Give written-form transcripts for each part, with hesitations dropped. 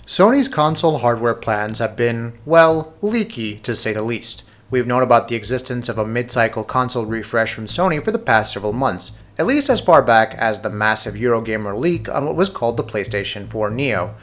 Sony's console hardware plans have been, well, leaky to say the least. We've known about the existence of a mid-cycle console refresh from Sony for the past several months, at least as far back as the massive Eurogamer leak on what was called the PlayStation 4 Neo.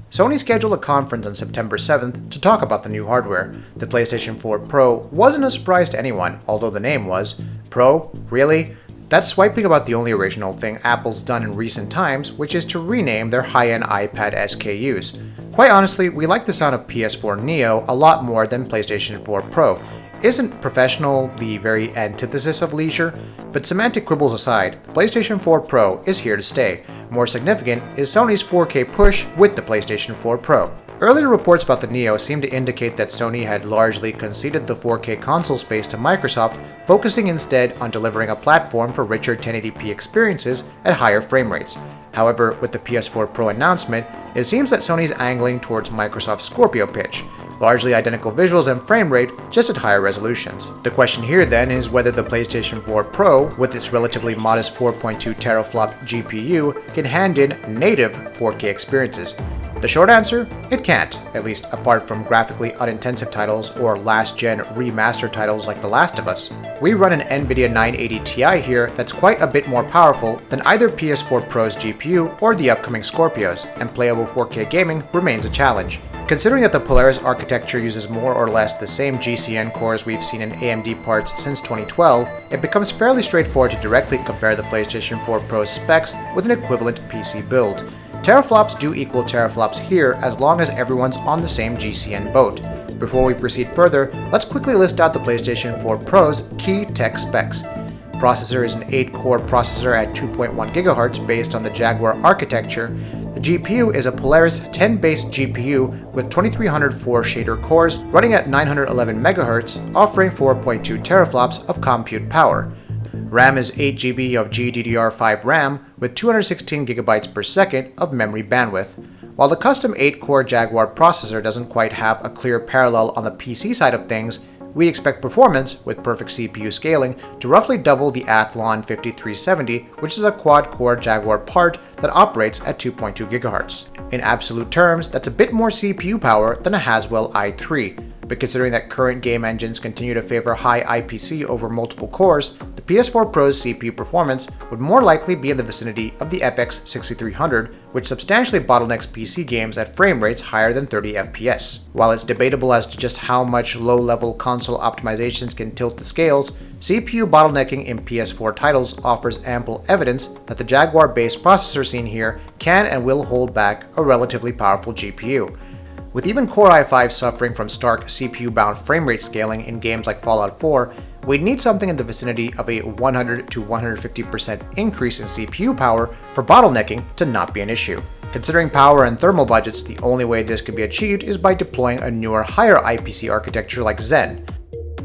Sony scheduled a conference on September 7th to talk about the new hardware. The PlayStation 4 Pro wasn't a surprise to anyone, although the name was. Pro? Really? That's swiping about the only original thing Apple's done in recent times, which is to rename their high-end iPad SKUs. Quite honestly, we like the sound of PS4 Neo a lot more than PlayStation 4 Pro. Isn't professional the very antithesis of leisure? But semantic quibbles aside, the PlayStation 4 Pro is here to stay. More significant is Sony's 4K push with the PlayStation 4 Pro. Earlier reports about the Neo seem to indicate that Sony had largely conceded the 4K console space to Microsoft, focusing instead on delivering a platform for richer 1080p experiences at higher frame rates. However, with the PS4 Pro announcement, it seems that Sony's angling towards Microsoft's Scorpio pitch. Largely identical visuals and frame rate, just at higher resolutions. The question here then is whether the PlayStation 4 Pro, with its relatively modest 4.2 teraflop GPU, can hand in native 4K experiences. The short answer? It can't, at least apart from graphically unintensive titles or last-gen remastered titles like The Last of Us. We run an NVIDIA 980 Ti here that's quite a bit more powerful than either PS4 Pro's GPU or the upcoming Scorpios, and playable 4K gaming remains a challenge. Considering that the Polaris architecture uses more or less the same GCN cores we've seen in AMD parts since 2012, it becomes fairly straightforward to directly compare the PlayStation 4 Pro's specs with an equivalent PC build. Teraflops do equal teraflops here as long as everyone's on the same GCN boat. Before we proceed further, let's quickly list out the PlayStation 4 Pro's key tech specs. Processor is an 8-core processor at 2.1 GHz based on the Jaguar architecture. The GPU is a Polaris 10-based GPU with 2304 shader cores running at 911 MHz, offering 4.2 teraflops of compute power. RAM is 8GB of GDDR5 RAM with 216 GB per second of memory bandwidth. While the custom 8-core Jaguar processor doesn't quite have a clear parallel on the PC side of things, we expect performance, with perfect CPU scaling, to roughly double the Athlon 5370, which is a quad-core Jaguar part that operates at 2.2 GHz. In absolute terms, that's a bit more CPU power than a Haswell i3, but considering that current game engines continue to favor high IPC over multiple cores, the PS4 Pro's CPU performance would more likely be in the vicinity of the FX 6300, which substantially bottlenecks PC games at frame rates higher than 30 FPS. While it's debatable as to just how much low-level console optimizations can tilt the scales, CPU bottlenecking in PS4 titles offers ample evidence that the Jaguar-based processor seen here can and will hold back a relatively powerful GPU. With even Core i5 suffering from stark CPU-bound frame rate scaling in games like Fallout 4, we'd need something in the vicinity of a 100 to 150% increase in CPU power for bottlenecking to not be an issue. Considering power and thermal budgets, the only way this could be achieved is by deploying a newer, higher IPC architecture like Zen.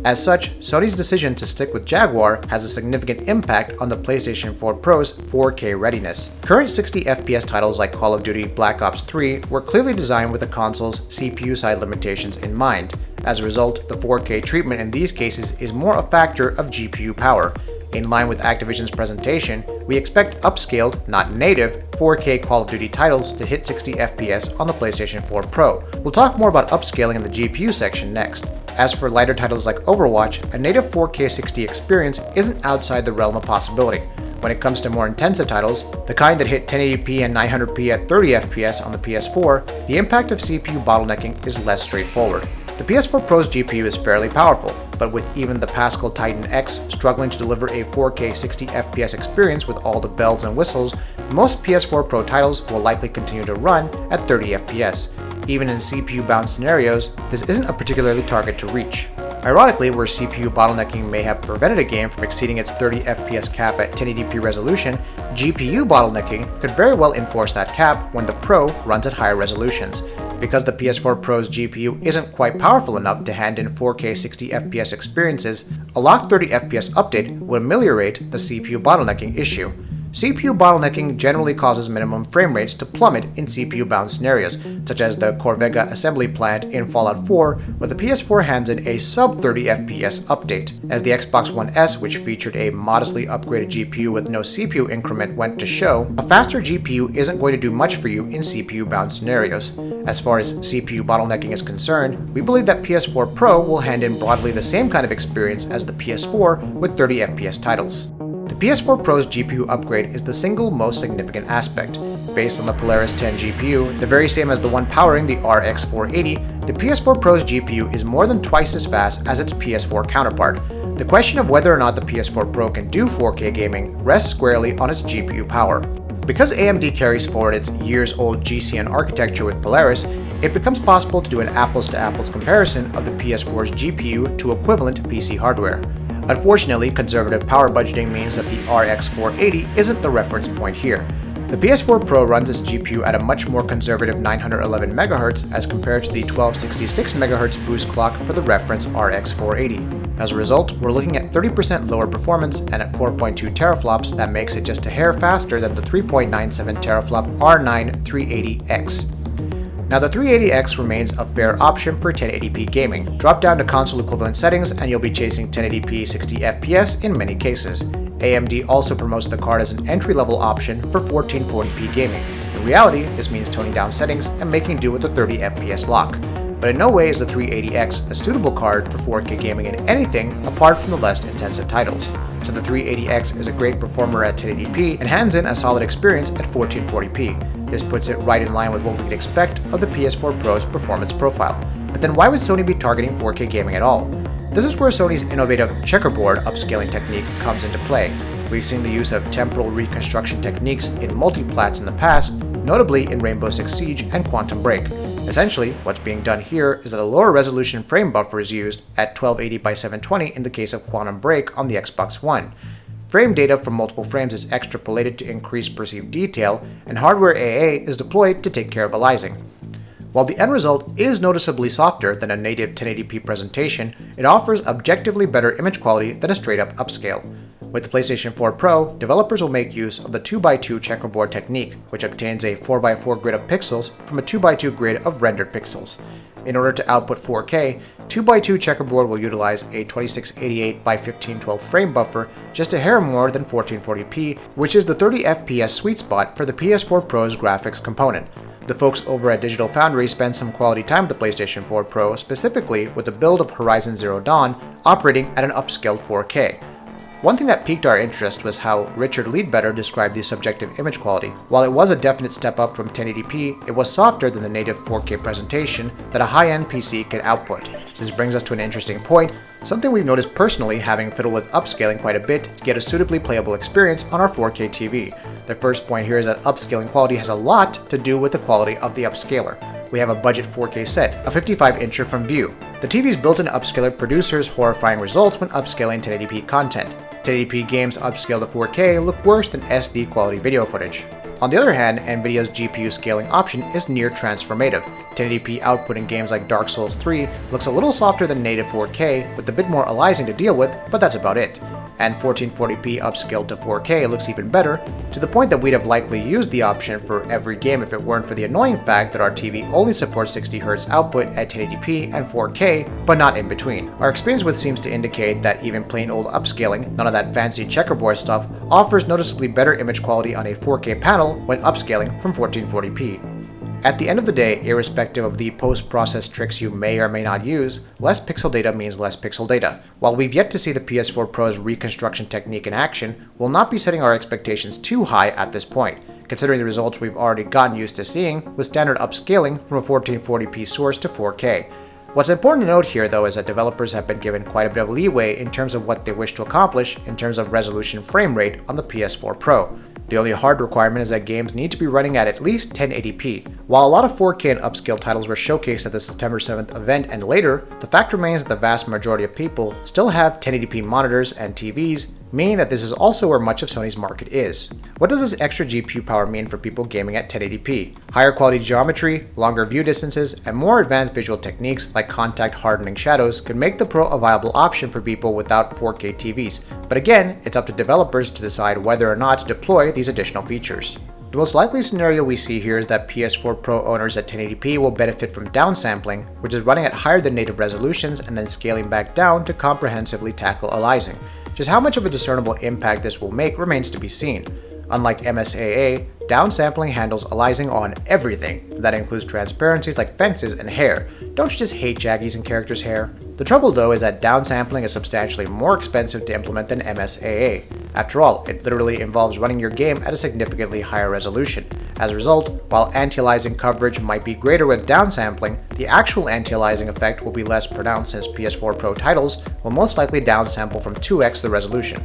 As such, Sony's decision to stick with Jaguar has a significant impact on the PlayStation 4 Pro's 4K readiness. Current 60 FPS titles like Call of Duty Black Ops 3 were clearly designed with the console's CPU side limitations in mind. As a result, the 4K treatment in these cases is more a factor of GPU power. In line with Activision's presentation, we expect upscaled, not native, 4K Call of Duty titles to hit 60 FPS on the PlayStation 4 Pro. We'll talk more about upscaling in the GPU section next. As for lighter titles like Overwatch, a native 4K 60 experience isn't outside the realm of possibility. When it comes to more intensive titles, the kind that hit 1080p and 900p at 30 FPS on the PS4, the impact of CPU bottlenecking is less straightforward. The PS4 Pro's GPU is fairly powerful, but with even the Pascal Titan X struggling to deliver a 4K 60 FPS experience with all the bells and whistles, most PS4 Pro titles will likely continue to run at 30 FPS. Even in CPU-bound scenarios, this isn't a particularly target to reach. Ironically, where CPU bottlenecking may have prevented a game from exceeding its 30 FPS cap at 1080p resolution, GPU bottlenecking could very well enforce that cap when the Pro runs at higher resolutions. Because the PS4 Pro's GPU isn't quite powerful enough to hand in 4K 60 FPS experiences, a locked 30 FPS update would ameliorate the CPU bottlenecking issue. CPU bottlenecking generally causes minimum frame rates to plummet in CPU-bound scenarios, such as the Corvega assembly plant in Fallout 4, where the PS4 hands in a sub-30 FPS update. As the Xbox One S, which featured a modestly upgraded GPU with no CPU increment, went to show, a faster GPU isn't going to do much for you in CPU-bound scenarios. As far as CPU bottlenecking is concerned, we believe that PS4 Pro will hand in broadly the same kind of experience as the PS4 with 30 FPS titles. The PS4 Pro's GPU upgrade is the single most significant aspect. Based on the Polaris 10 GPU, the very same as the one powering the RX 480, the PS4 Pro's GPU is more than twice as fast as its PS4 counterpart. The question of whether or not the PS4 Pro can do 4K gaming rests squarely on its GPU power. Because AMD carries forward its years-old GCN architecture with Polaris, it becomes possible to do an apples-to-apples comparison of the PS4's GPU to equivalent PC hardware. Unfortunately, conservative power budgeting means that the RX 480 isn't the reference point here. The PS4 Pro runs its GPU at a much more conservative 911 MHz as compared to the 1266 MHz boost clock for the reference RX 480. As a result, we're looking at 30% lower performance, and at 4.2 teraflops, that makes it just a hair faster than the 3.97 teraflop R9 380X. Now, the 380X remains a fair option for 1080p gaming. Drop down to console equivalent settings and you'll be chasing 1080p 60 FPS in many cases. AMD also promotes the card as an entry-level option for 1440p gaming. In reality, this means toning down settings and making do with the 30 FPS lock. But in no way is the 380X a suitable card for 4K gaming in anything apart from the less intensive titles. So the 380X is a great performer at 1080p and hands in a solid experience at 1440p. This puts it right in line with what we could expect of the PS4 Pro's performance profile. But then why would Sony be targeting 4K gaming at all? This is where Sony's innovative checkerboard upscaling technique comes into play. We've seen the use of temporal reconstruction techniques in multiplats in the past, notably in Rainbow Six Siege and Quantum Break. Essentially, what's being done here is that a lower resolution frame buffer is used at 1280 by 720 in the case of Quantum Break on the Xbox One. Frame data from multiple frames is extrapolated to increase perceived detail, and hardware AA is deployed to take care of aliasing. While the end result is noticeably softer than a native 1080p presentation, it offers objectively better image quality than a straight-up upscale. With the PlayStation 4 Pro, developers will make use of the 2x2 checkerboard technique, which obtains a 4x4 grid of pixels from a 2x2 grid of rendered pixels. In order to output 4K, 2x2 checkerboard will utilize a 2688 by 1512 frame buffer, just a hair more than 1440p, which is the 30 FPS sweet spot for the PS4 Pro's graphics component. The folks over at Digital Foundry spent some quality time with the PlayStation 4 Pro, specifically with a build of Horizon Zero Dawn operating at an upscaled 4K. One thing that piqued our interest was how Richard Leadbetter described the subjective image quality. While it was a definite step up from 1080p, it was softer than the native 4K presentation that a high-end PC can output. This brings us to an interesting point, something we've noticed personally having fiddled with upscaling quite a bit to get a suitably playable experience on our 4K TV. The first point here is that upscaling quality has a lot to do with the quality of the upscaler. We have a budget 4K set, a 55-incher from View. The TV's built-in upscaler produces horrifying results when upscaling 1080p content. 1080p games upscaled to 4K look worse than SD quality video footage. On the other hand, Nvidia's GPU scaling option is near transformative. 1080p output in games like Dark Souls 3 looks a little softer than native 4K, with a bit more aliasing to deal with, but that's about it. And 1440p upscaled to 4K looks even better, to the point that we'd have likely used the option for every game if it weren't for the annoying fact that our TV only supports 60Hz output at 1080p and 4K, but not in between. Our experience with seems to indicate that even plain old upscaling, none of that fancy checkerboard stuff, offers noticeably better image quality on a 4K panel when upscaling from 1440p. At the end of the day, irrespective of the post-process tricks you may or may not use, less pixel data means less pixel data. While we've yet to see the PS4 Pro's reconstruction technique in action, we'll not be setting our expectations too high at this point, considering the results we've already gotten used to seeing with standard upscaling from a 1440p source to 4K. What's important to note here, though, is that developers have been given quite a bit of leeway in terms of what they wish to accomplish in terms of resolution frame rate on the PS4 Pro. The only hard requirement is that games need to be running at least 1080p. While a lot of 4K and upscale titles were showcased at the September 7th event and later, the fact remains that the vast majority of people still have 1080p monitors and TVs meaning that this is also where much of Sony's market is. What does this extra GPU power mean for people gaming at 1080p? Higher quality geometry, longer view distances, and more advanced visual techniques like contact hardening shadows could make the Pro a viable option for people without 4K TVs. But again, it's up to developers to decide whether or not to deploy these additional features. The most likely scenario we see here is that PS4 Pro owners at 1080p will benefit from downsampling, which is running at higher than native resolutions and then scaling back down to comprehensively tackle aliasing. Just how much of a discernible impact this will make remains to be seen. Unlike MSAA, downsampling handles aliasing on everything. That includes transparencies like fences and hair. Don't you just hate Jaggies and characters' hair? The trouble though is that downsampling is substantially more expensive to implement than MSAA. After all, it literally involves running your game at a significantly higher resolution. As a result, while anti-aliasing coverage might be greater with downsampling, the actual anti-aliasing effect will be less pronounced since PS4 Pro titles will most likely downsample from 2x the resolution.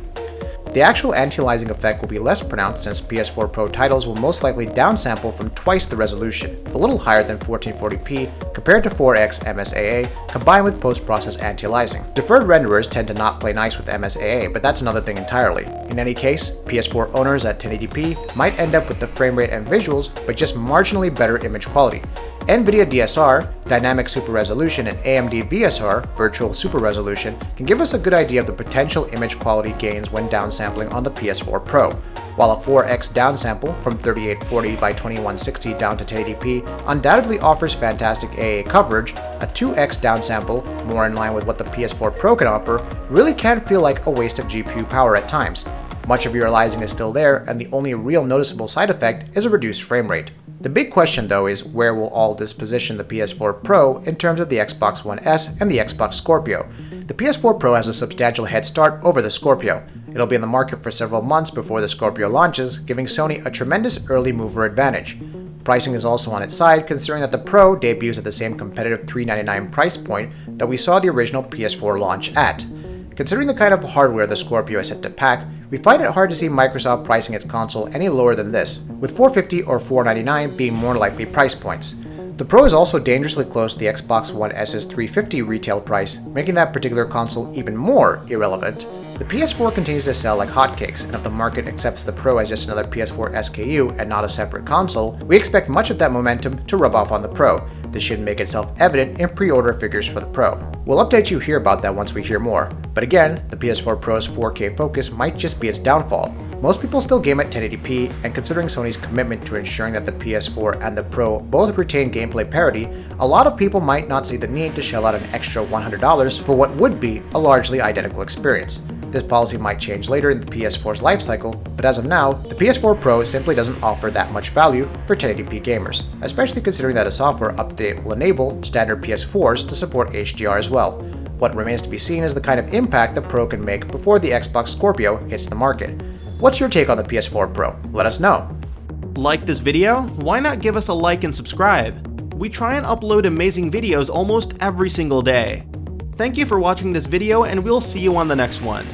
The actual anti-aliasing effect will be less pronounced since PS4 Pro titles will most likely downsample from twice the resolution, a little higher than 1440p compared to 4x MSAA, combined with post-process anti-aliasing. Deferred renderers tend to not play nice with MSAA, but that's another thing entirely. In any case, PS4 owners at 1080p might end up with the frame rate and visuals, but just marginally better image quality. NVIDIA DSR, Dynamic Super Resolution, and AMD VSR, Virtual Super Resolution, can give us a good idea of the potential image quality gains when downsampling on the PS4 Pro. While a 4x downsample from 3840 by 2160 down to 1080p undoubtedly offers fantastic AA coverage, a 2x downsample, more in line with what the PS4 Pro can offer, really can feel like a waste of GPU power at times. Much of your aliasing is still there, and the only real noticeable side effect is a reduced frame rate. The big question though is where will all this position the PS4 Pro in terms of the Xbox One S and the Xbox Scorpio. The PS4 Pro has a substantial head start over the Scorpio. It'll be in the market for several months before the Scorpio launches, giving Sony a tremendous early mover advantage. Pricing is also on its side, considering that the Pro debuts at the same competitive $399 price point that we saw the original PS4 launch at. Considering the kind of hardware the Scorpio is set to pack, we find it hard to see Microsoft pricing its console any lower than this, with $450 or $499 being more likely price points. The Pro is also dangerously close to the Xbox One S's $350 retail price, making that particular console even more irrelevant. The PS4 continues to sell like hotcakes, and if the market accepts the Pro as just another PS4 SKU and not a separate console, we expect much of that momentum to rub off on the Pro. This should make itself evident in pre-order figures for the Pro. We'll update you here about that once we hear more, but again, the PS4 Pro's 4K focus might just be its downfall. Most people still game at 1080p, and considering Sony's commitment to ensuring that the PS4 and the Pro both retain gameplay parity, a lot of people might not see the need to shell out an extra $100 for what would be a largely identical experience. This policy might change later in the PS4's lifecycle, but as of now, the PS4 Pro simply doesn't offer that much value for 1080p gamers, especially considering that a software update will enable standard PS4s to support HDR as well. What remains to be seen is the kind of impact the Pro can make before the Xbox Scorpio hits the market. What's your take on the PS4 Pro? Let us know. Like this video? Why not give us a like and subscribe? We try and upload amazing videos almost every single day. Thank you for watching this video, and we'll see you on the next one.